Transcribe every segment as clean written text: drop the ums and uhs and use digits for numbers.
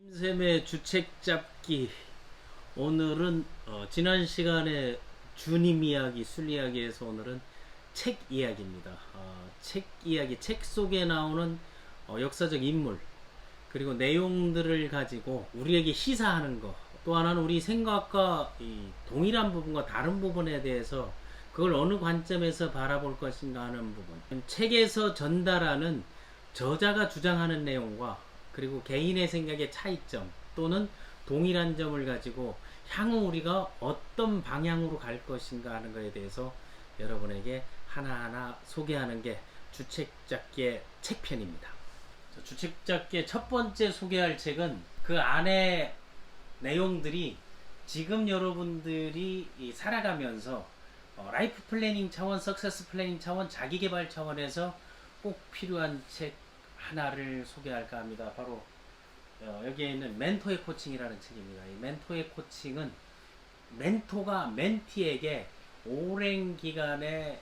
김샘의 주책 잡기. 오늘은 지난 시간에 주님 이야기, 술 이야기에서 오늘은 책 이야기입니다. 책 이야기, 책 속에 나오는 역사적 인물 그리고 내용들을 가지고 우리에게 시사하는 것, 또 하나는 우리 생각과 이 동일한 부분과 다른 부분에 대해서 그걸 어느 관점에서 바라볼 것인가 하는 부분. 책에서 전달하는 저자가 주장하는 내용과 그리고 개인의 생각의 차이점 또는 동일한 점을 가지고 향후 우리가 어떤 방향으로 갈 것인가 하는 것에 대해서 여러분에게 하나하나 소개하는 게 주책잡기의 책편입니다. 주책잡기의 첫 번째 소개할 책은 그 안에 내용들이 지금 여러분들이 살아가면서 라이프 플래닝 차원, 석세스 플래닝 차원, 자기개발 차원에서 꼭 필요한 책 하나를 소개할까 합니다. 바로 여기에 있는 멘토의 코칭이라는 책입니다. 이 멘토의 코칭은 멘토가 멘티에게 오랜 기간의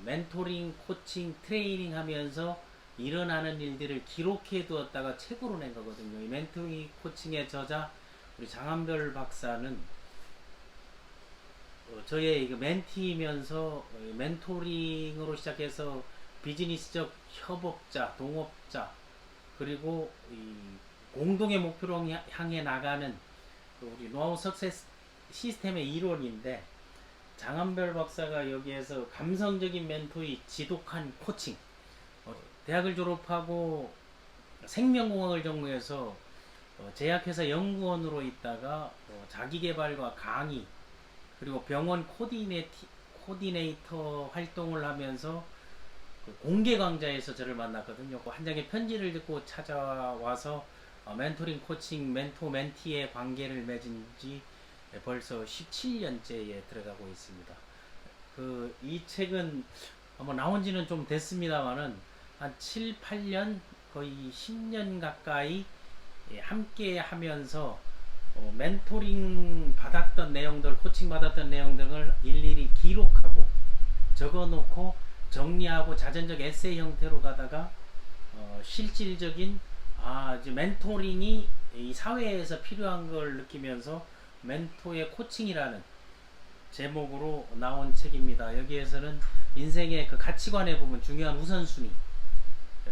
멘토링, 코칭, 트레이닝 하면서 일어나는 일들을 기록해 두었다가 책으로 낸 거거든요. 이 멘토링 코칭의 저자 우리 장한별 박사는 저의 멘티이면서 멘토링으로 시작해서 비즈니스적 협업자, 동업자, 그리고 이 공동의 목표로 향해 나가는 우리 노하우 석세스 시스템의 이론인데, 장한별 박사가 여기에서 감성적인 멘토의 지독한 코칭, 대학을 졸업하고 생명공학을 전공해서 제약회사 연구원으로 있다가 자기개발과 강의 그리고 병원 코디네이터 활동을 하면서 공개 강좌에서 저를 만났거든요. 한 장의 편지를 듣고 찾아와서 멘토링, 코칭, 멘토, 멘티의 관계를 맺은 지 벌써 17년째에 들어가고 있습니다. 이 책은 나온 지는 좀 됐습니다만은 한 7, 8년, 거의 10년 가까이 함께 하면서 멘토링 받았던 내용들, 코칭 받았던 내용들을 일일이 기록하고 적어놓고 정리하고 자전적 에세이 형태로 가다가 실질적인 이제 멘토링이 이 사회에서 필요한 걸 느끼면서 멘토의 코칭이라는 제목으로 나온 책입니다. 여기에서는 인생의 그 가치관의 부분, 중요한 우선순위,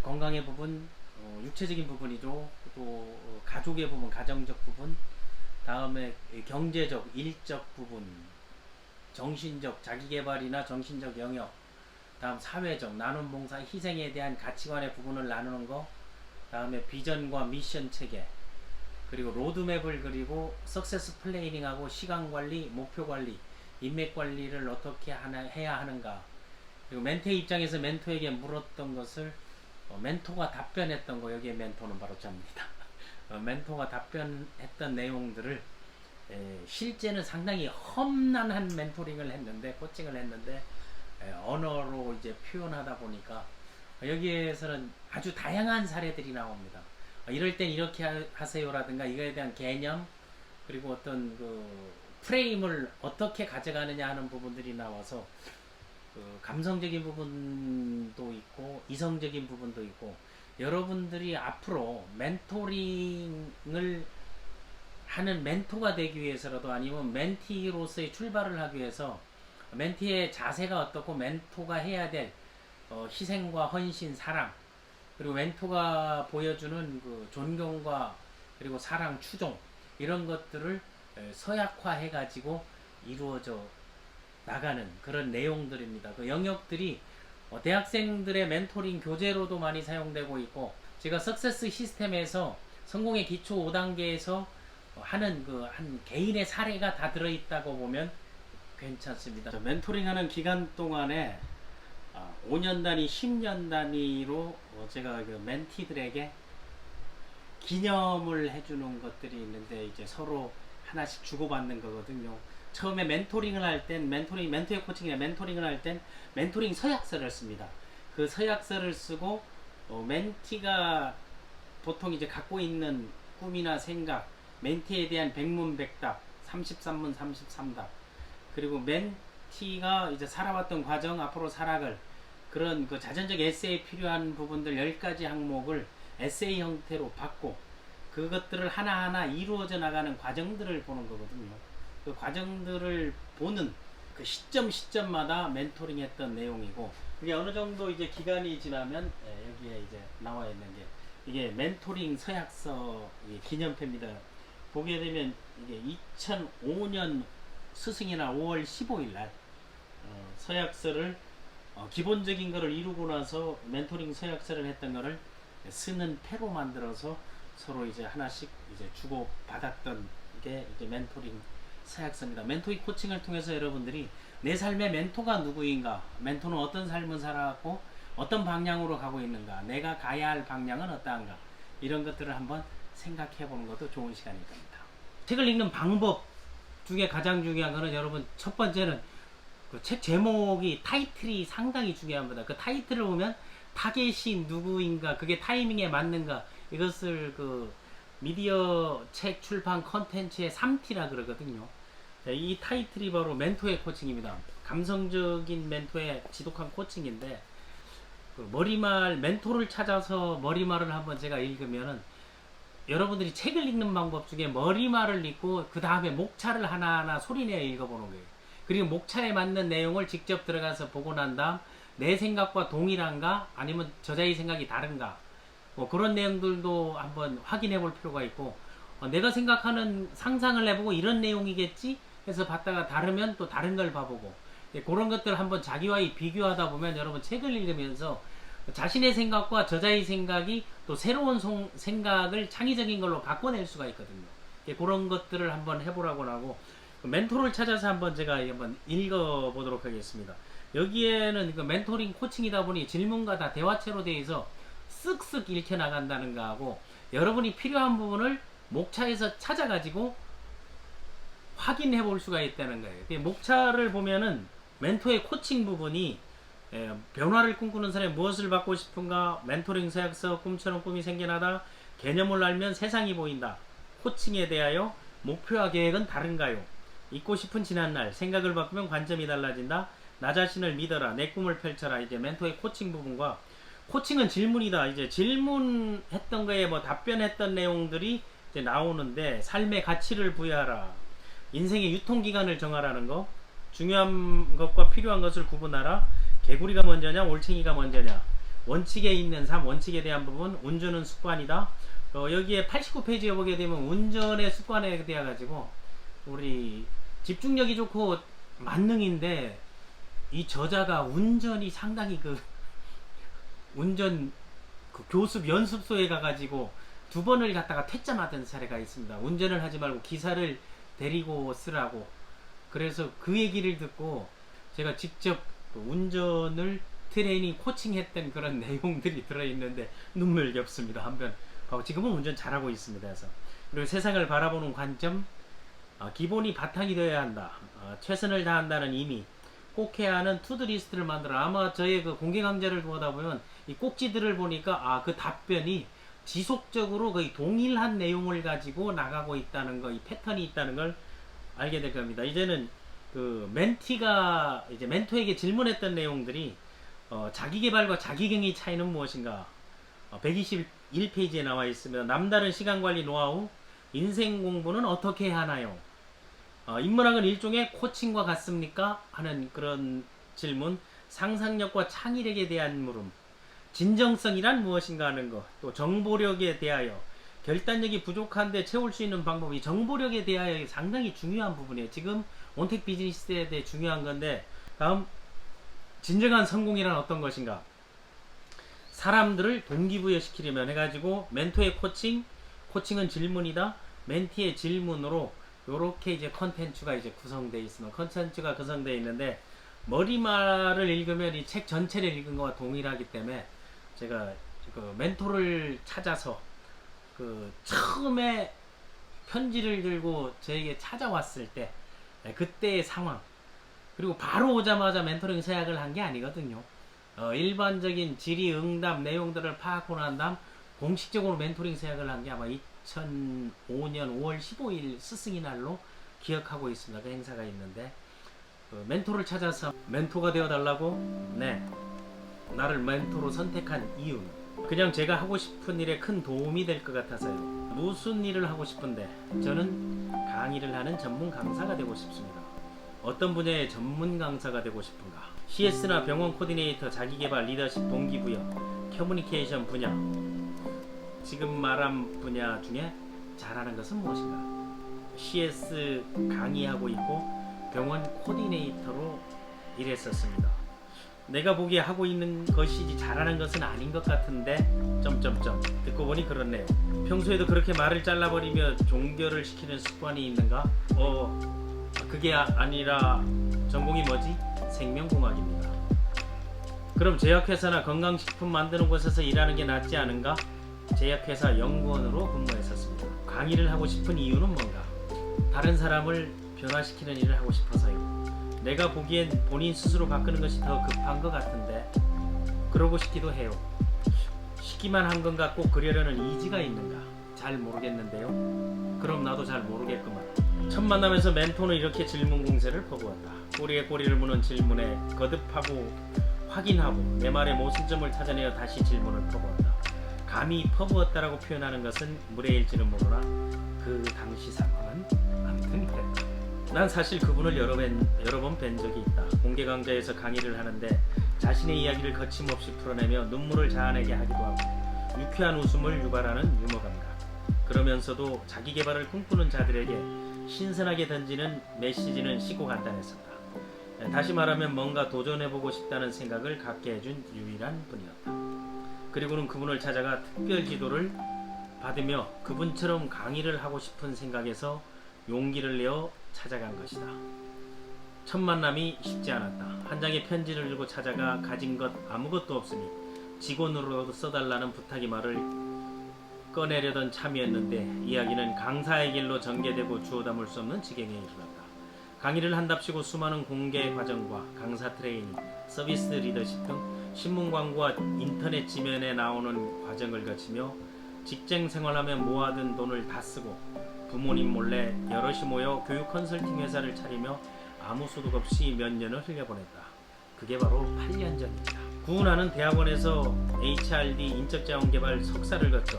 건강의 부분, 육체적인 부분이죠. 또 가족의 부분, 가정적 부분, 다음에 경제적, 일적 부분, 정신적 자기개발이나 정신적 영역, 다음 사회적, 나눔 봉사, 희생에 대한 가치관의 부분을 나누는 거, 다음에 비전과 미션 체계, 그리고 로드맵을 그리고 석세스 플래닝하고 시간관리, 목표관리, 인맥관리를 어떻게 해야 하는가, 그리고 멘토의 입장에서 멘토에게 물었던 것을 멘토가 답변했던 거, 여기에 멘토는 바로 저입니다. 멘토가 답변했던 내용들을 실제는 상당히 험난한 멘토링을 했는데, 코칭을 했는데 언어로 이제 표현하다 보니까 여기에서는 아주 다양한 사례들이 나옵니다. 이럴 땐 이렇게 하세요라든가 이거에 대한 개념, 그리고 어떤 그 프레임을 어떻게 가져가느냐 하는 부분들이 나와서 감성적인 부분도 있고 이성적인 부분도 있고, 여러분들이 앞으로 멘토링을 하는 멘토가 되기 위해서라도, 아니면 멘티로서의 출발을 하기 위해서 멘티의 자세가 어떻고, 멘토가 해야 될 희생과 헌신, 사랑, 그리고 멘토가 보여주는 그 존경과 그리고 사랑, 추종, 이런 것들을 서약화해 가지고 이루어져 나가는 그런 내용들입니다. 그 영역들이 대학생들의 멘토링 교재로도 많이 사용되고 있고, 제가 석세스 시스템에서 성공의 기초 5단계에서 하는 한 개인의 사례가 다 들어있다고 보면 괜찮습니다. 멘토링 하는 기간 동안에 5년 단위, 10년 단위로 제가 그 멘티들에게 기념을 해주는 것들이 있는데, 이제 서로 하나씩 주고받는 거거든요. 처음에 멘토링을 할 땐, 멘토의 코칭이나 멘토링을 할 땐 멘토링 서약서를 씁니다. 그 서약서를 쓰고 멘티가 보통 이제 갖고 있는 꿈이나 생각, 멘티에 대한 백문백답, 33문 33답, 그리고 멘티가 이제 살아왔던 과정, 앞으로 살아갈 그런 그 자전적 에세이에 필요한 부분들 10가지 항목을 에세이 형태로 받고, 그것들을 하나하나 이루어져 나가는 과정들을 보는 거거든요. 그 과정들을 보는 그 시점마다 멘토링 했던 내용이고, 이게 어느 정도 이제 기간이 지나면 여기에 이제 나와 있는 게 이게 멘토링 서약서 기념표입니다. 보게 되면 이게 2005년 스승이날 5월 15일 날 서약서를 기본적인 거를 이루고 나서 멘토링 서약서를 했던 거를 쓰는 패로 만들어서 서로 이제 하나씩 이제 주고 받았던 게 이제 멘토링 서약서입니다. 멘토링 코칭을 통해서 여러분들이 내 삶의 멘토가 누구인가, 멘토는 어떤 삶을 살아왔고 어떤 방향으로 가고 있는가, 내가 가야 할 방향은 어떠한가, 이런 것들을 한번 생각해 보는 것도 좋은 시간일 겁니다. 책을 읽는 방법 중에 가장 중요한 거는 여러분, 첫 번째는 그 책 제목이, 타이틀이 상당히 중요합니다. 그 타이틀을 보면 타겟이 누구인가, 그게 타이밍에 맞는가, 이것을 그 미디어 책 출판 컨텐츠의 3T라 그러거든요. 이 타이틀이 바로 멘토의 코칭입니다. 감성적인 멘토의 지독한 코칭인데, 그 머리말 멘토를 찾아서 머리말을 한번 제가 읽으면은 여러분들이 책을 읽는 방법 중에 머리말을 읽고 그 다음에 목차를 하나하나 소리내어 읽어보는 거예요. 그리고 목차에 맞는 내용을 직접 들어가서 보고 난 다음 내 생각과 동일한가 아니면 저자의 생각이 다른가, 뭐 그런 내용들도 한번 확인해 볼 필요가 있고, 내가 생각하는 상상을 해보고 이런 내용이겠지 해서 봤다가 다르면 또 다른 걸 봐보고, 그런 것들 한번 자기와의 비교하다 보면 여러분 책을 읽으면서 자신의 생각과 저자의 생각이 또 새로운 생각을 창의적인 걸로 바꿔낼 수가 있거든요. 그런 것들을 한번 해보라고 하고, 멘토를 찾아서 한번 제가 한번 읽어보도록 하겠습니다. 여기에는 그 멘토링 코칭이다 보니 질문과 다 대화체로 되어 있어 쓱쓱 읽혀 나간다는 거하고, 여러분이 필요한 부분을 목차에서 찾아가지고 확인해 볼 수가 있다는 거예요. 목차를 보면은 멘토의 코칭 부분이 변화를 꿈꾸는 사람이 무엇을 받고 싶은가, 멘토링 서약서, 꿈처럼 꿈이 생겨나다, 개념을 알면 세상이 보인다, 코칭에 대하여 목표와 계획은 다른가요, 잊고 싶은 지난날, 생각을 바꾸면 관점이 달라진다, 나 자신을 믿어라, 내 꿈을 펼쳐라. 이제 멘토의 코칭 부분과, 코칭은 질문이다. 이제 질문했던 거에 뭐 답변했던 내용들이 이제 나오는데, 삶의 가치를 부여하라, 인생의 유통기간을 정하라는 거, 중요한 것과 필요한 것을 구분하라, 개구리가 먼저냐 올챙이가 먼저냐, 원칙에 있는 삶, 원칙에 대한 부분, 운전은 습관이다. 여기에 89페이지에 보게 되면 운전의 습관에 대해 가지고, 우리 집중력이 좋고 만능인데 이 저자가 운전이 상당히 운전 교습 연습소에 가가지고 2번을 갖다가 퇴짜 맞은 사례가 있습니다. 운전을 하지 말고 기사를 데리고 쓰라고. 그래서 그 얘기를 듣고 제가 직접 운전을 트레이닝 코칭했던 그런 내용들이 들어있는데 눈물겹습니다. 한번 지금은 운전 잘하고 있습니다. 그래서 그리고 세상을 바라보는 관점, 기본이 바탕이 되어야 한다, 최선을 다한다는 의미, 꼭 해야 하는 투두리스트를 만들어. 아마 저의 그 공개 강좌를 보다 보면 이 꼭지들을 보니까 그 답변이 지속적으로 거의 동일한 내용을 가지고 나가고 있다는 거, 이 패턴이 있다는 걸 알게 될 겁니다. 이제는 그 멘티가 이제 멘토에게 질문했던 내용들이 자기개발과 자기경의 차이는 무엇인가, 121페이지에 나와 있으며, 남다른 시간관리 노하우, 인생 공부는 어떻게 해야 하나요? 인문학은 일종의 코칭과 같습니까? 하는 그런 질문, 상상력과 창의력에 대한 물음, 진정성이란 무엇인가 하는 것, 또 정보력에 대하여, 결단력이 부족한데 채울 수 있는 방법이, 정보력에 대하여 상당히 중요한 부분이에요. 지금 온택 비즈니스에 대해 중요한 건데, 다음, 진정한 성공이란 어떤 것인가, 사람들을 동기부여시키려면 해가지고 멘토의 코칭은 질문이다, 멘티의 질문으로 요렇게 이제 컨텐츠가 이제 구성되어 있습니다. 컨텐츠가 구성되어 있는데, 머리말을 읽으면 이 책 전체를 읽은 것과 동일하기 때문에 제가 그 멘토를 찾아서 그 처음에 편지를 들고 저에게 찾아왔을 때 그때의 상황, 그리고 바로 오자마자 멘토링 서약을 한 게 아니거든요. 일반적인 질의응답 내용들을 파악하고 난 다음 공식적으로 멘토링 서약을 한 게 아마 2005년 5월 15일 스승의 날로 기억하고 있습니다. 그 행사가 있는데, 멘토를 찾아서 멘토가 되어달라고, 네, 나를 멘토로 선택한 이유, 그냥 제가 하고 싶은 일에 큰 도움이 될 것 같아서요. 무슨 일을 하고 싶은데 저는 강의를 하는 전문 강사가 되고 싶습니다. 어떤 분야의 전문 강사가 되고 싶은가? CS나 병원 코디네이터, 자기개발, 리더십, 동기부여, 커뮤니케이션 분야, 지금 말한 분야 중에 잘하는 것은 무엇인가? CS 강의하고 있고 병원 코디네이터로 일했었습니다. 내가 보기에 하고 있는 것이지 잘하는 것은 아닌 것 같은데 점점점 듣고 보니 그렇네요. 평소에도 그렇게 말을 잘라버리며 종결을 시키는 습관이 있는가? 그게 아니라 전공이 뭐지? 생명공학입니다. 그럼 제약회사나 건강식품 만드는 곳에서 일하는 게 낫지 않은가? 제약회사 연구원으로 근무했었습니다. 강의를 하고 싶은 이유는 뭔가? 다른 사람을 변화시키는 일을 하고 싶어서요. 내가 보기엔 본인 스스로 바꾸는 것이 더 급한 것 같은데 그러고 싶기도 해요. 시키만 한 건가 꼭 그러려는 의지가 있는가? 잘 모르겠는데요. 그럼 나도 잘 모르겠구만. 첫 만남에서 멘토는 이렇게 질문 공세를 퍼부었다. 꼬리에 꼬리를 무는 질문에 거듭하고 확인하고 내 말의 모순점을 찾아내어 다시 질문을 퍼부었다. 감히 퍼부었다라고 표현하는 것은 무례일지는 모르나 그 당시 상황은 아무튼 그랬다. 난 사실 그분을 여러 번 뵌 적이 있다. 공개 강좌에서 강의를 하는데 자신의 이야기를 거침없이 풀어내며 눈물을 자아내게 하기도 하고 유쾌한 웃음을 유발하는 유머 감각. 그러면서도 자기 개발을 꿈꾸는 자들에게 신선하게 던지는 메시지는 쉽고 간단했었다. 다시 말하면 뭔가 도전해보고 싶다는 생각을 갖게 해준 유일한 분이었다. 그리고는 그분을 찾아가 특별 지도를 받으며 그분처럼 강의를 하고 싶은 생각에서 용기를 내어 찾아간 것이다. 첫 만남이 쉽지 않았다. 한 장의 편지를 들고 찾아가 가진 것 아무것도 없으니 직원으로도 써달라는 부탁의 말을 꺼내려던 참이었는데 이야기는 강사의 길로 전개되고 주워 담을 수 없는 지경에 이르렀다. 강의를 한답시고 수많은 공개 과정과 강사 트레이닝, 서비스 리더십 등 신문 광고와 인터넷 지면에 나오는 과정을 거치며 직장 생활하며 모아둔 돈을 다 쓰고 부모님 몰래 여럿이 모여 교육 컨설팅 회사를 차리며 아무 소득 없이 몇 년을 흘려보냈다. 그게 바로 8년 전이다. 구은하는 대학원에서 HRD 인적자원개발 석사를 거쳐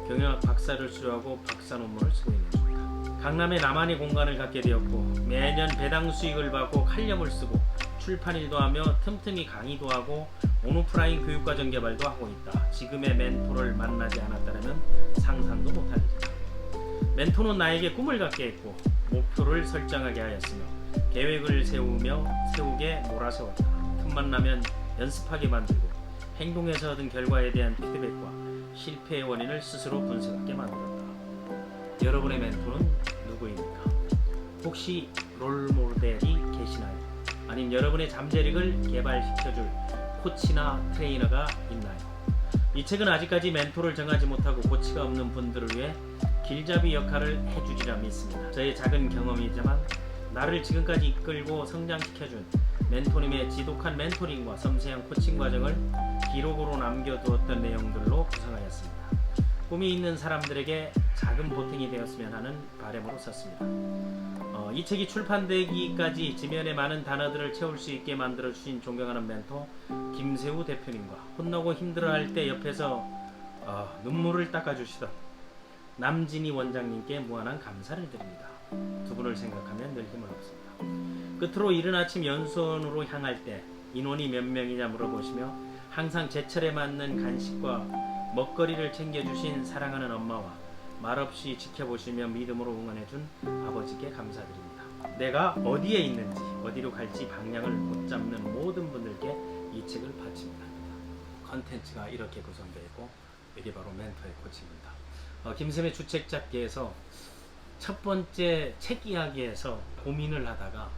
경영학 박사를 수료하고 박사 논문을 쓰고 있는 중이다. 강남에 나만의 공간을 갖게 되었고 매년 배당 수익을 받고 칼럼을 쓰고 출판일도 하며 틈틈이 강의도 하고 온오프라인 교육과정 개발도 하고 있다. 지금의 멘토를 만나지 않았다면 상상도 못할 일이다. 멘토는 나에게 꿈을 갖게 했고 목표를 설정하게 하였으며 계획을 세우게 몰아세웠다. 틈만 나면 연습하게 만들고 행동에서 얻은 결과에 대한 피드백과 실패의 원인을 스스로 분석하게 만들었다. 여러분의 멘토는 누구입니까? 혹시 롤모델이 계시나요? 아니면 여러분의 잠재력을 개발시켜줄 코치나 트레이너가 있나요? 이 책은 아직까지 멘토를 정하지 못하고 코치가 없는 분들을 위해 길잡이 역할을 해주리라 믿습니다. 저의 작은 경험이지만 나를 지금까지 이끌고 성장시켜준 멘토님의 지독한 멘토링과 섬세한 코칭 과정을 기록으로 남겨두었던 내용들로 구성하였습니다. 꿈이 있는 사람들에게 작은 보탬이 되었으면 하는 바람으로 썼습니다. 이 책이 출판되기까지 지면에 많은 단어들을 채울 수 있게 만들어주신 존경하는 멘토 김세우 대표님과 혼나고 힘들어할 때 옆에서 눈물을 닦아주시던 남진희 원장님께 무한한 감사를 드립니다. 두 분을 생각하면 늘 힘을 얻습니다. 끝으로 이른 아침 연수원으로 향할 때 인원이 몇 명이냐 물어보시며 항상 제철에 맞는 간식과 먹거리를 챙겨주신 사랑하는 엄마와 말없이 지켜보시며 믿음으로 응원해준 아버지께 감사드립니다. 내가 어디에 있는지 어디로 갈지 방향을 못 잡는 모든 분들께 이 책을 바칩니다. 컨텐츠가 이렇게 구성되어 있고 이게 바로 멘토의 코칭입니다. 김쌤의 주책잡기에서 첫 번째 책 이야기에서 고민을 하다가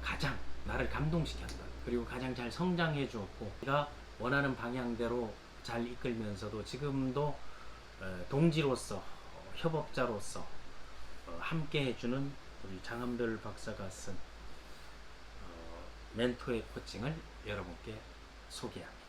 가장 나를 감동시켰다. 그리고 가장 잘 성장해 주었고 내가 원하는 방향대로 잘 이끌면서도 지금도 동지로서 협업자로서 함께 해주는 우리 장함별 박사가 쓴 멘토의 코칭을 여러분께 소개합니다.